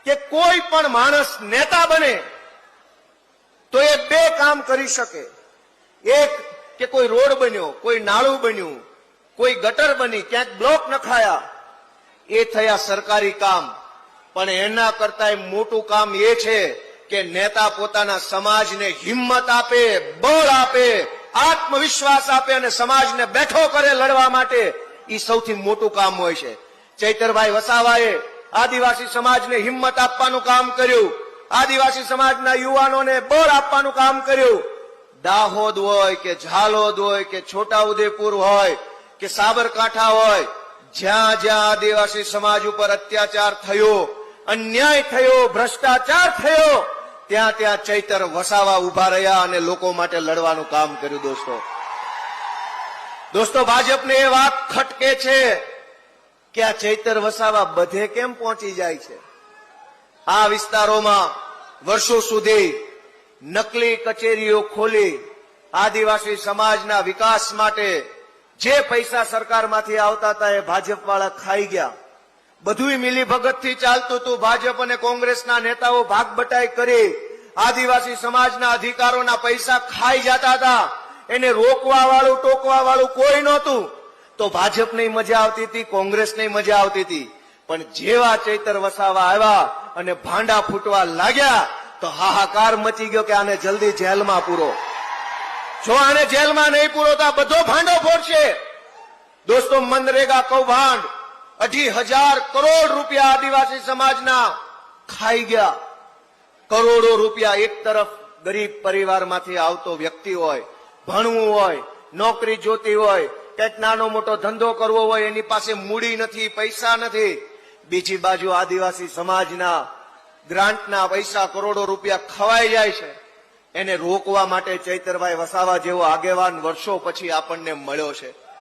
કે કોઈ પણ માણસ નેતા બને તો એ બે કામ કરી શકે. એક કે કોઈ રોડ બન્યો, કોઈ નાળું બન્યું, કોઈ ગટર બની, ક્યાંક બ્લોક નખાયા, એ થયા સરકારી કામ. પણ એના કરતા મોટું કામ એ છે કે નેતા પોતાના સમાજને હિંમત આપે, બળ આપે, આત્મવિશ્વાસ આપે અને સમાજને બેઠો કરે લડવા માટે. એ સૌથી મોટું કામ હોય છે. ચૈતરભાઈ વસાવાએ આદિવાસી સમાજને હિંમત આપવાનું કામ કર્યું, આદિવાસી સમાજના યુવાનોને બળ આપવાનું કામ કર્યું. દાહોદ હોય કે ઝાલોદ હોય કે છોટાઉદેપુર હોય કે સાબરકાંઠા હોય, જ્યાં જ્યાં આદિવાસી સમાજ ઉપર અત્યાચાર થયો, અન્યાય થયો, ભ્રષ્ટાચાર થયો, ત્યાં ત્યાં ચૈતર વસાવા ઉભા રહ્યા અને લોકો માટે લડવાનું કામ કર્યું. દોસ્તો ભાજપને એ વાત ખટકે છે કે આ ચૈતર વસાવા બધે કેમ પહોંચી જાય છે. આ વિસ્તારોમાં વર્ષો સુધી નકલી કચેરીઓ ખોલી આદિવાસી સમાજના વિકાસ માટે જે પૈસા સરકારમાંથી આવતા હતા એ ભાજપ વાળા ખાઈ ગયા. બધું મિલીભગતથી ચાલતું હતું. ભાજપ અને કોંગ્રેસના નેતાઓ ભાગ બટાઈ કરી આદિવાસી સમાજના અધિકારોના પૈસા ખાઈ જતા હતા. એને રોકવા વાળું, ટોકવા વાળું કોઈ નહોતું. તો ભાજપને મજા આવતી હતી, કોંગ્રેસને મજા આવતી હતી. પણ જેવા ચૈતર વસાવા આવ્યા અને ભાંડા ફૂટવા લાગ્યા તો હાહાકાર મચી ગયો કે આને જલ્દી જેલમાં પૂરો. જો આને જેલમાં નહીં પૂરો તો આ બધો ભાંડો ફોડશે. દોસ્તો, મનરેગા કૌભાંડ 2,500 કરોડ રૂપિયા આદિવાસી સમાજના ખાઈ ગયા. કરોડો રૂપિયા એક તરફ ગરીબ પરિવારમાંથી આવતો વ્યક્તિ હોય, ભણવું હોય, નોકરી જોતી હોય, કંઈક નાનો મોટો ધંધો કરવો હોય, એની પાસે મૂડી નથી, પૈસા નથી. બીજી બાજુ આદિવાસી સમાજના ગ્રાન્ટના પૈસા કરોડો રૂપિયા ખવાઈ જાય છે. એને રોકવા માટે ચૈતરભાઈ વસાવા જેવો આગેવાન વર્ષો પછી આપણને મળ્યો છે.